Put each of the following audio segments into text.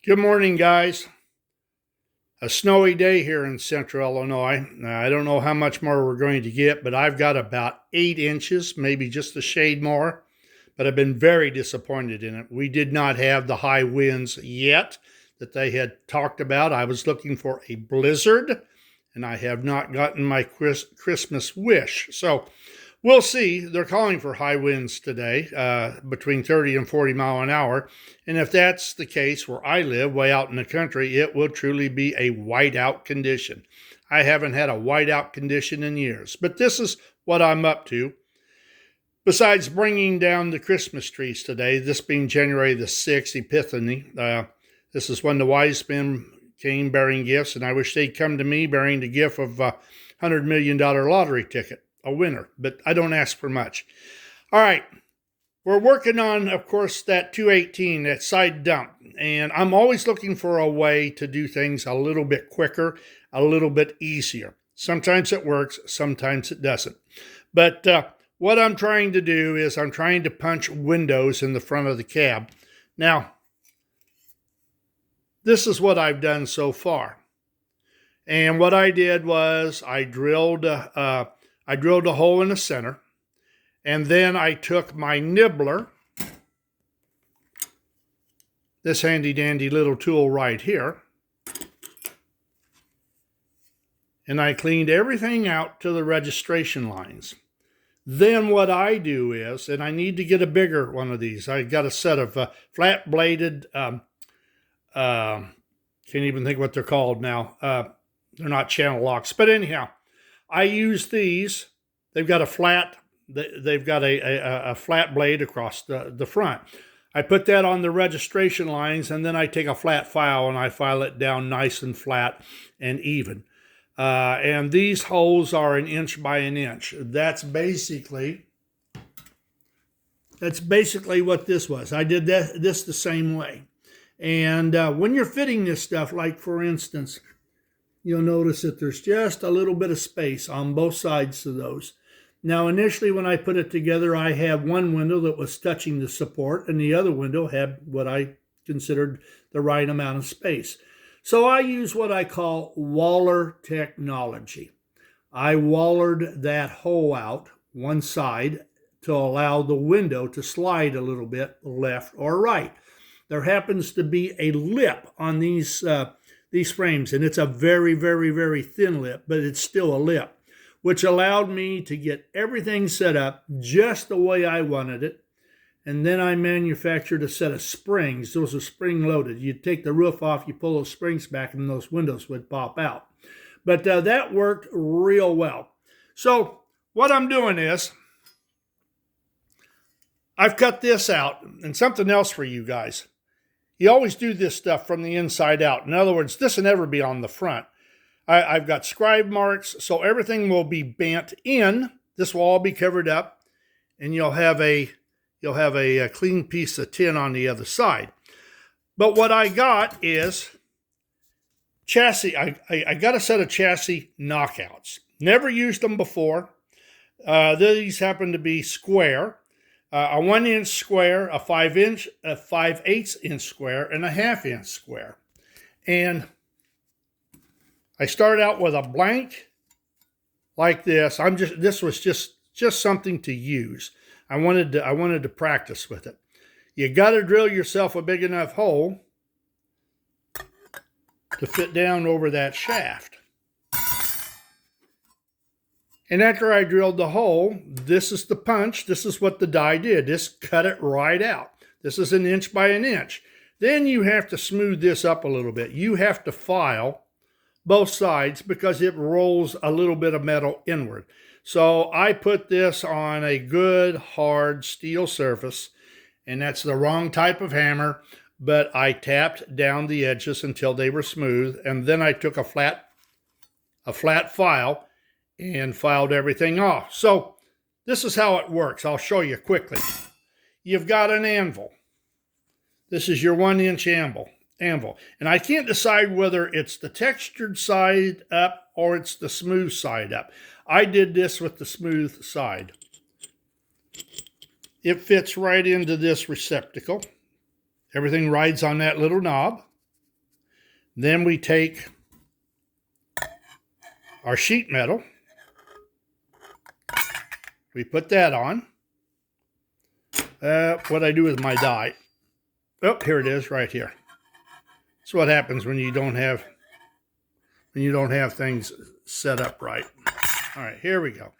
Good morning, guys. A snowy day here in central Illinois. I don't know how much more we're going to get, but I've got about 8 inches, maybe just a shade more. But I've been very disappointed in it. We did not have the high winds yet that they had talked about. I was looking for a blizzard, and I have not gotten my Christmas wish. So we'll see. They're calling for high winds today, between 30 and 40 mile an hour. And if that's the case where I live, way out in the country, it will truly be a whiteout condition. I haven't had a whiteout condition in years, but this is what I'm up to. Besides bringing down the Christmas trees today, this being January the 6th, Epiphany, this is when the wise men came bearing gifts, and I wish they'd come to me bearing the gift of a $100 million lottery ticket, a winner, but I don't ask for much. All right, we're working on, of course, that 218, that side dump, and I'm always looking for a way to do things a little bit quicker, a little bit easier. Sometimes it works, sometimes it doesn't. But what I'm trying to do is I'm trying to punch windows in the front of the cab. Now, this is what I've done so far. And what I did was I drilled a hole in the center, and then I took my nibbler, this handy dandy little tool right here, and I cleaned everything out to the registration lines. Then what I do is, and I need to get a bigger one of these. I got a set of flat bladed, can't even think what they're called now. They're not channel locks, but anyhow, I use these. They've got a flat blade across the front. I put that on the registration lines, and then I take a flat file and I file it down nice and flat and even. And these holes are 1 inch by 1 inch. That's basically what this was. I did this the same way. And when you're fitting this stuff, like for instance, you'll notice that there's just a little bit of space on both sides of those. Now, initially when I put it together, I had one window that was touching the support, and the other window had what I considered the right amount of space. So I use what I call Waller technology. I wallered that hole out one side to allow the window to slide a little bit left or right. There happens to be a lip on these frames, and it's a very, very, very thin lip, but it's still a lip, which allowed me to get everything set up just the way I wanted it. And then I manufactured a set of springs. Those are spring loaded. You'd take the roof off, you pull those springs back, and those windows would pop out. But that worked real well. So what I'm doing is I've cut this out, and something else for you guys. You always do this stuff from the inside out. In other words, this will never be on the front. I've got scribe marks, so everything will be bent in. This will all be covered up, and you'll have a clean piece of tin on the other side. But what I got is chassis. I got a set of chassis knockouts. Never used them before. These happen to be square. A 1 inch square, a 5/8 inch square, and a 1/2 inch square. And I start out with a blank like this. This was just something to use. I wanted to practice with it. You got to drill yourself a big enough hole to fit down over that shaft. And after I drilled the hole, this is the punch. This is what the die did. This cut it right out. This is 1 inch by 1 inch. Then you have to smooth this up a little bit. You have to file both sides because it rolls a little bit of metal inward. So I put this on a good hard steel surface, and that's the wrong type of hammer, but I tapped down the edges until they were smooth, and then I took a flat file and filed everything off. So this is how it works. I'll show you quickly. You've got an anvil. This is your 1 inch anvil. And I can't decide whether it's the textured side up or it's the smooth side up. I did this with the smooth side. It fits right into this receptacle. Everything rides on that little knob. Then we take our sheet metal. We put that on. What I do with my die. Oh, here it is, right here. That's what happens when you don't have things set up right. All right, here we go.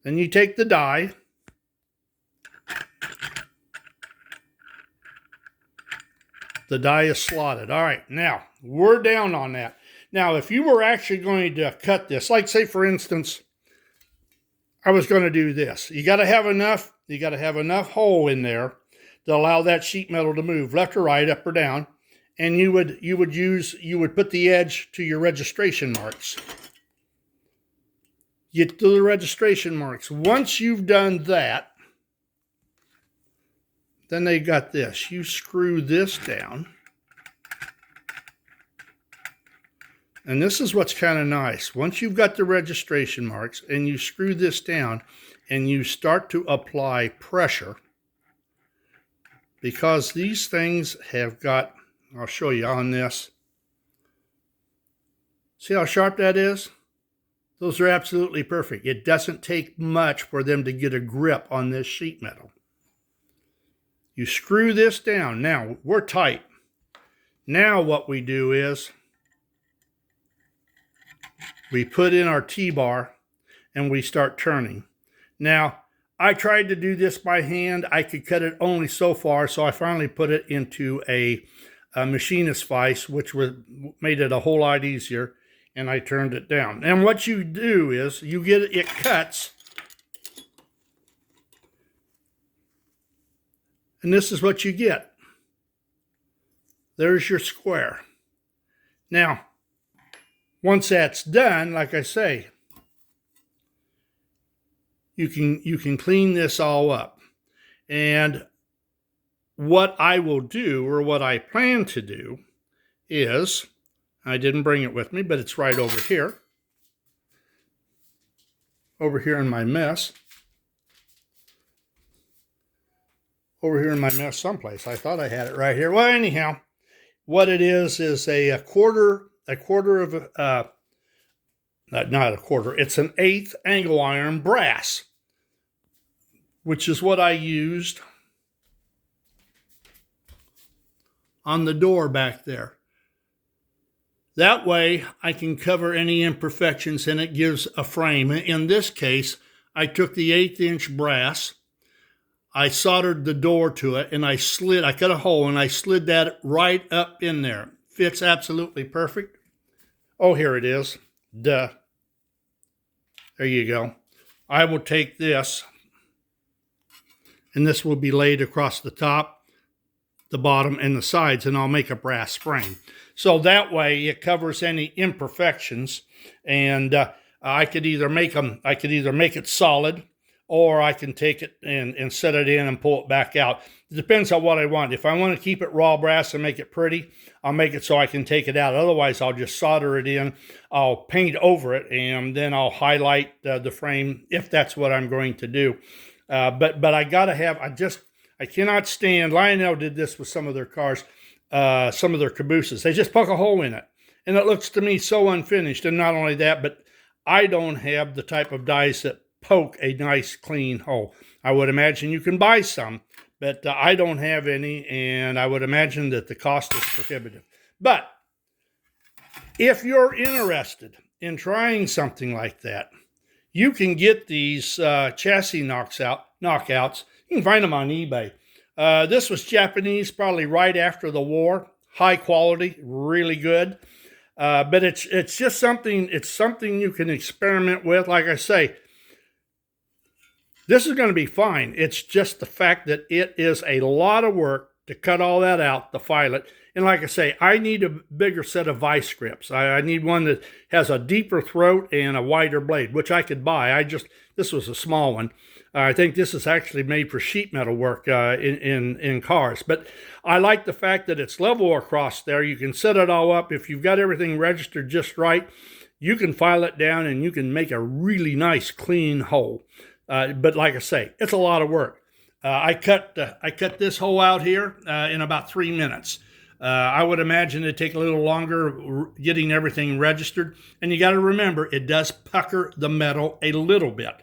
Then you take the die. The die is slotted. All right, now we're down on that. Now, if you were actually going to cut this, like say for instance, I was going to do this. You got to have enough hole in there to allow that sheet metal to move left or right, up or down, and you would put the edge to your registration marks. Get to the registration marks. Once you've done that, then they got this. You screw this down. And this is what's kind of nice. Once you've got the registration marks and you screw this down and you start to apply pressure, because these things have got, I'll show you on this. See how sharp that is? Those are absolutely perfect. It doesn't take much for them to get a grip on this sheet metal. You screw this down. Now, we're tight. Now what we do is we put in our T-bar and we start turning. Now, I tried to do this by hand. I could cut it only so far, so I finally put it into a machinist vise, which made it a whole lot easier, and I turned it down. And what you do is you get it cuts, and this is what you get. There's your square. Now, once that's done, like I say, you can clean this all up. And what I will do, or what I plan to do, is, I didn't bring it with me, but it's right over here. Over here in my mess. Over here in my mess someplace. I thought I had it right here. Well, anyhow, what it is a quarter of not a quarter, it's an 1/8 angle iron brass, which is what I used on the door back there. That way I can cover any imperfections and it gives a frame. In this case, I took the 1/8 inch brass, I soldered the door to it, and I cut a hole and I slid that right up in there. Fits absolutely perfect. Oh, here it is. Duh. There you go. I will take this, and this will be laid across the top, the bottom, and the sides, and I'll make a brass frame. So that way it covers any imperfections, and I could either make it solid, or I can take it and set it in and pull it back out. It depends on what I want. If I want to keep it raw brass and make it pretty, I'll make it so I can take it out. Otherwise, I'll just solder it in. I'll paint over it, and then I'll highlight the frame if that's what I'm going to do. But I gotta have. I cannot stand. Lionel did this with some of their cars, some of their cabooses. They just poke a hole in it, and it looks to me so unfinished. And not only that, but I don't have the type of dies that poke a nice clean hole. I would imagine you can buy some, but I don't have any, and I would imagine that the cost is prohibitive. But if you're interested in trying something like that, you can get these chassis knockouts. You can find them on eBay. This was Japanese, probably right after the war. High quality, really good. But it's just something. It's something you can experiment with. Like I say, this is going to be fine. It's just the fact that it is a lot of work to cut all that out, to file it. And like I say, I need a bigger set of vice grips. I need one that has a deeper throat and a wider blade, which I could buy. This was a small one. I think this is actually made for sheet metal work in cars. But I like the fact that it's level across there. You can set it all up. If you've got everything registered just right, you can file it down and you can make a really nice, clean hole. But like I say, it's a lot of work. I cut this hole out here in about 3 minutes. I would imagine it'd take a little longer getting everything registered. And you got to remember, it does pucker the metal a little bit.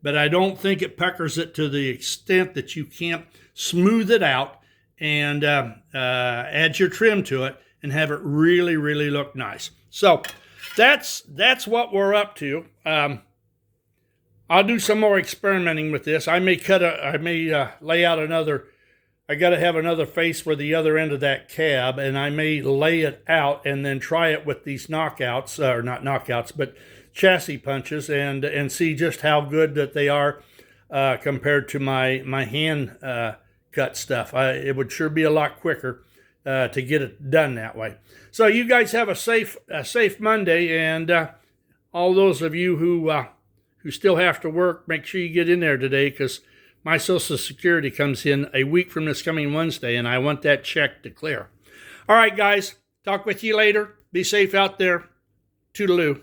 But I don't think it puckers it to the extent that you can't smooth it out and add your trim to it and have it really, really look nice. So that's what we're up to. I'll do some more experimenting with this. I may lay out another. I got to have another face for the other end of that cab, and I may lay it out and then try it with these knockouts, or not knockouts, but chassis punches, and see just how good that they are compared to my hand cut stuff. It would sure be a lot quicker to get it done that way. So you guys have a safe Monday, and all those of you who still have to work, make sure you get in there today, because my Social Security comes in a week from this coming Wednesday, and I want that check to clear. All right, guys. Talk with you later. Be safe out there. Toodaloo.